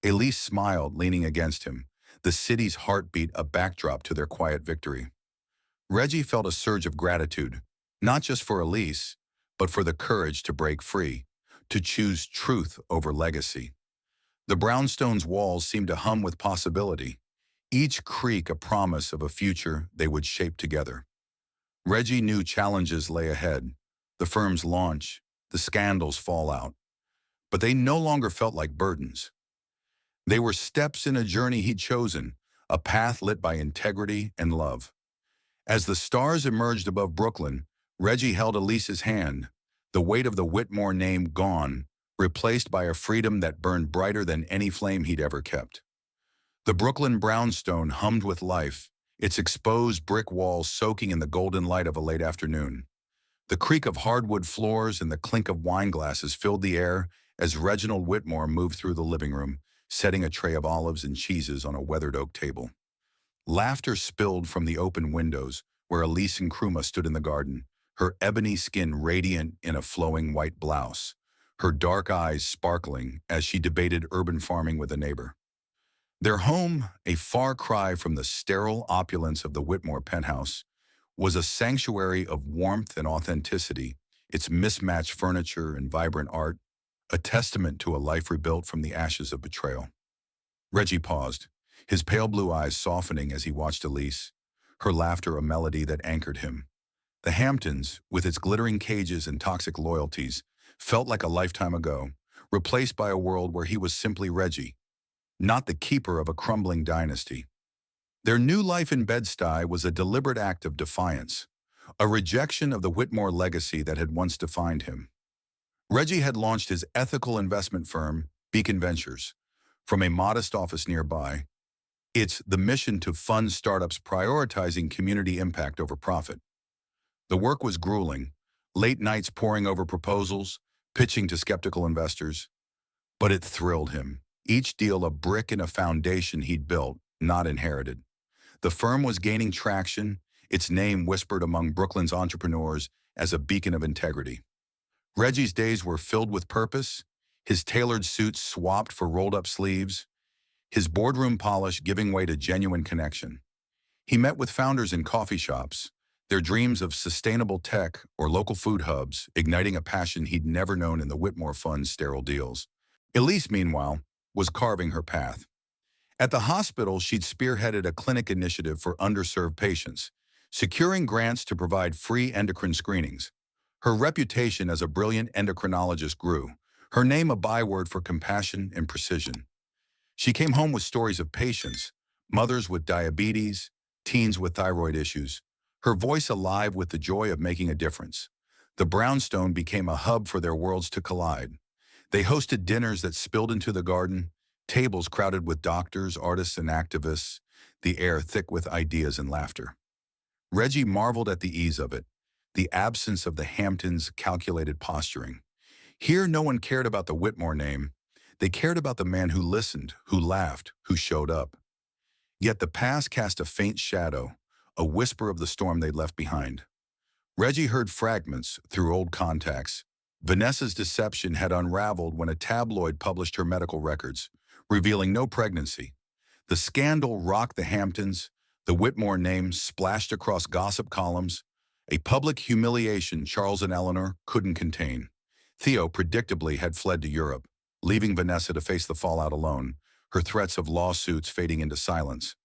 Elise smiled, leaning against him, the city's heartbeat a backdrop to their quiet victory. Reggie felt a surge of gratitude, not just for Elise, but for the courage to break free, to choose truth over legacy. The brownstone's walls seemed to hum with possibility, each creak a promise of a future they would shape together. Reggie knew challenges lay ahead, the firm's launch, the scandal's fallout, but they no longer felt like burdens. They were steps in a journey he'd chosen, a path lit by integrity and love. As the stars emerged above Brooklyn, Reggie held Elise's hand, the weight of the Whitmore name gone, replaced by a freedom that burned brighter than any flame he'd ever kept. The Brooklyn brownstone hummed with life, its exposed brick walls soaking in the golden light of a late afternoon. The creak of hardwood floors and the clink of wine glasses filled the air as Reginald Whitmore moved through the living room, setting a tray of olives and cheeses on a weathered oak table. Laughter spilled from the open windows where Elise Nkrumah stood in the garden, her ebony skin radiant in a flowing white blouse, her dark eyes sparkling as she debated urban farming with a neighbor. Their home, a far cry from the sterile opulence of the Whitmore penthouse, was a sanctuary of warmth and authenticity, its mismatched furniture and vibrant art, a testament to a life rebuilt from the ashes of betrayal. Reggie paused, his pale blue eyes softening as he watched Elise, her laughter a melody that anchored him. The Hamptons, with its glittering cages and toxic loyalties, felt like a lifetime ago, replaced by a world where he was simply Reggie, not the keeper of a crumbling dynasty. Their new life in Bed-Stuy was a deliberate act of defiance, a rejection of the Whitmore legacy that had once defined him. Reggie had launched his ethical investment firm, Beacon Ventures, from a modest office nearby. It's the mission to fund startups prioritizing community impact over profit. The work was grueling, late nights poring over proposals, pitching to skeptical investors. But it thrilled him, each deal a brick in a foundation he'd built, not inherited. The firm was gaining traction, its name whispered among Brooklyn's entrepreneurs as a beacon of integrity. Reggie's days were filled with purpose, his tailored suits swapped for rolled-up sleeves, his boardroom polish giving way to genuine connection. He met with founders in coffee shops, their dreams of sustainable tech or local food hubs igniting a passion he'd never known in the Whitmore Fund's sterile deals. Elise, meanwhile, was carving her path. At the hospital, she'd spearheaded a clinic initiative for underserved patients, securing grants to provide free endocrine screenings. Her reputation as a brilliant endocrinologist grew, her name a byword for compassion and precision. She came home with stories of patients, mothers with diabetes, teens with thyroid issues, her voice alive with the joy of making a difference. The brownstone became a hub for their worlds to collide. They hosted dinners that spilled into the garden, tables crowded with doctors, artists, and activists, the air thick with ideas and laughter. Reggie marveled at the ease of it, the absence of the Hamptons' calculated posturing. Here, no one cared about the Whitmore name. They cared about the man who listened, who laughed, who showed up. Yet the past cast a faint shadow, a whisper of the storm they'd left behind. Reggie heard fragments through old contacts. Vanessa's deception had unraveled when a tabloid published her medical records, revealing no pregnancy. The scandal rocked the Hamptons, the Whitmore name splashed across gossip columns, a public humiliation Charles and Eleanor couldn't contain. Theo predictably had fled to Europe, leaving Vanessa to face the fallout alone, her threats of lawsuits fading into silence.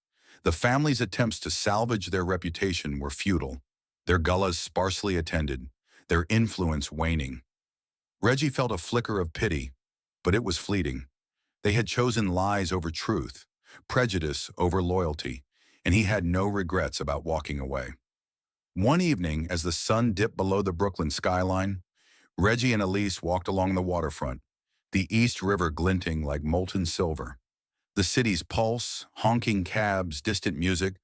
The family's attempts to salvage their reputation were futile, their galas sparsely attended, their influence waning. Reggie felt a flicker of pity, but it was fleeting. They had chosen lies over truth, prejudice over loyalty, and he had no regrets about walking away. One evening, as the sun dipped below the Brooklyn skyline, Reggie and Elise walked along the waterfront, the East River glinting like molten silver. The city's pulse, honking cabs, distant music,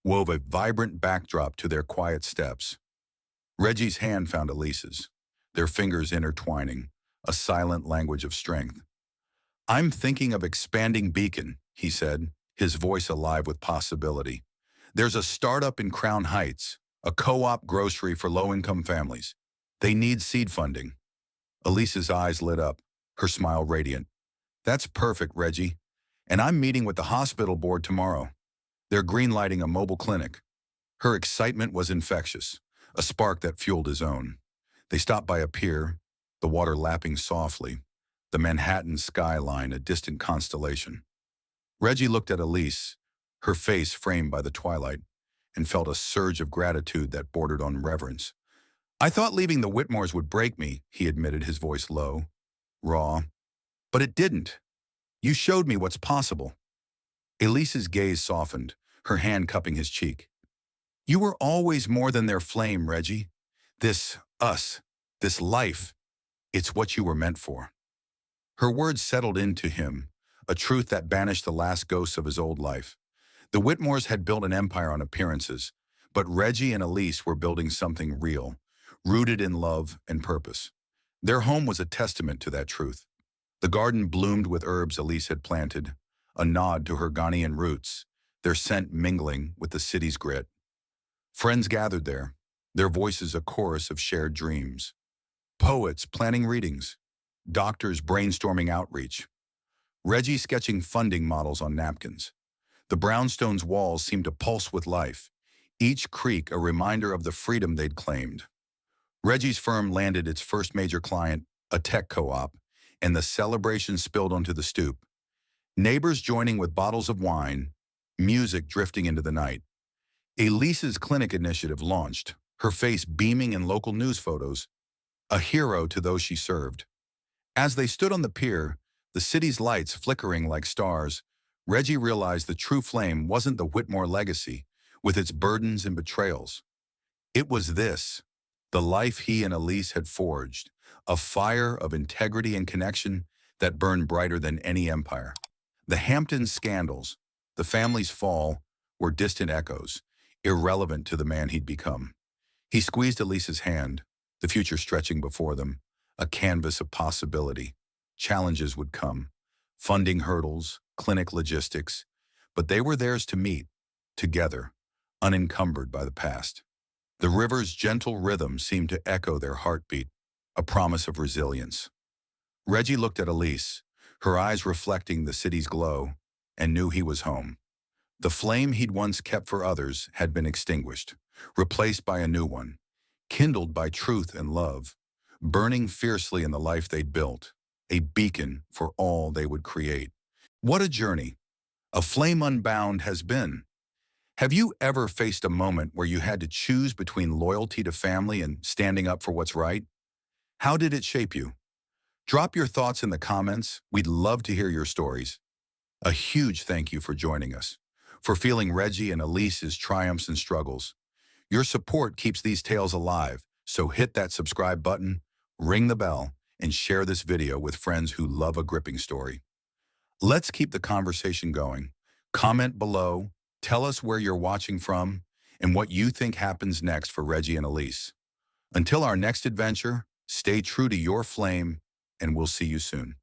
wove a vibrant backdrop to their quiet steps. Reggie's hand found Elise's, their fingers intertwining, a silent language of strength. "I'm thinking of expanding Beacon," he said, his voice alive with possibility. "There's a startup in Crown Heights, a co-op grocery for low-income families. They need seed funding. Elise's eyes lit up, her smile radiant. That's perfect, Reggie. And I'm meeting with the hospital board tomorrow. They're greenlighting a mobile clinic. Her excitement was infectious, a spark that fueled his own. They stopped by a pier, the water lapping softly, the Manhattan skyline a distant constellation. Reggie looked at Elise, her face framed by the twilight, and felt a surge of gratitude that bordered on reverence. I thought leaving the Whitmores would break me, he admitted, his voice low, raw. But it didn't. You showed me what's possible. Elise's gaze softened, her hand cupping his cheek. You were always more than their flame, Reggie. This us, this life, it's what you were meant for. Her words settled into him, a truth that banished the last ghosts of his old life. The Whitmores had built an empire on appearances, but Reggie and Elise were building something real, rooted in love and purpose. Their home was a testament to that truth. The garden bloomed with herbs Elise had planted, a nod to her Ghanaian roots, their scent mingling with the city's grit. Friends gathered there, their voices a chorus of shared dreams. Poets planning readings, doctors brainstorming outreach, Reggie sketching funding models on napkins. The brownstone's walls seemed to pulse with life, each creak a reminder of the freedom they'd claimed. Reggie's firm landed its first major client, a tech co-op, and the celebration spilled onto the stoop. Neighbors joining with bottles of wine, music drifting into the night. Elise's clinic initiative launched, her face beaming in local news photos, a hero to those she served. As they stood on the pier, the city's lights flickering like stars, Reggie realized the true flame wasn't the Whitmore legacy, with its burdens and betrayals. It was this, the life he and Elise had forged, a fire of integrity and connection that burned brighter than any empire. The Hamptons scandals, the family's fall, were distant echoes, irrelevant to the man he'd become. He squeezed Elise's hand, the future stretching before them, a canvas of possibility. Challenges would come, funding hurdles, clinic logistics, but they were theirs to meet, together, unencumbered by the past. The river's gentle rhythm seemed to echo their heartbeat, a promise of resilience. Reggie looked at Elise, her eyes reflecting the city's glow, and knew he was home. The flame he'd once kept for others had been extinguished, replaced by a new one, kindled by truth and love, burning fiercely in the life they'd built, a beacon for all they would create. What a journey A Flame Unbound has been. Have you ever faced a moment where you had to choose between loyalty to family and standing up for what's right? How did it shape you? Drop your thoughts in the comments. We'd love to hear your stories. A huge thank you for joining us, for feeling Reggie and Elise's triumphs and struggles. Your support keeps these tales alive, so hit that subscribe button, ring the bell, and share this video with friends who love a gripping story. Let's keep the conversation going. Comment below, tell us where you're watching from, and what you think happens next for Reggie and Elise. Until our next adventure, stay true to your flame, and we'll see you soon.